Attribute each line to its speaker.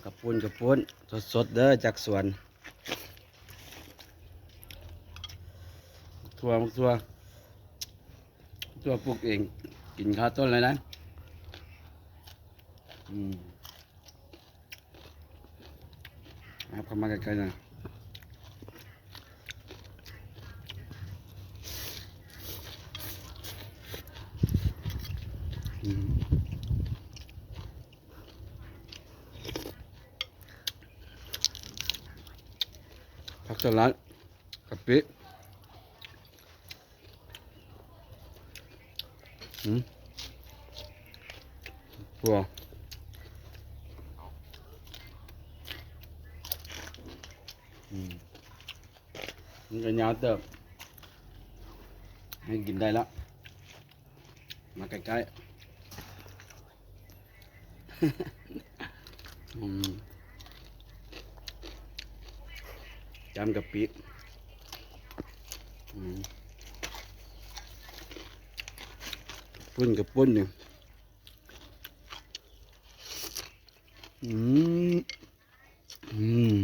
Speaker 1: กระปุ้นสดๆเด้อจากสวนทั่วปลูกเองกินข้าวต้นเลยนะเข้ามาใกล้ๆหน่อยผักสลัดกะปิตัวมันก็ยาวเติบให้กินได้แล้วมาใกล้ๆจำกะปิปุ้นกับปุ้นเนี่ยอืมอืม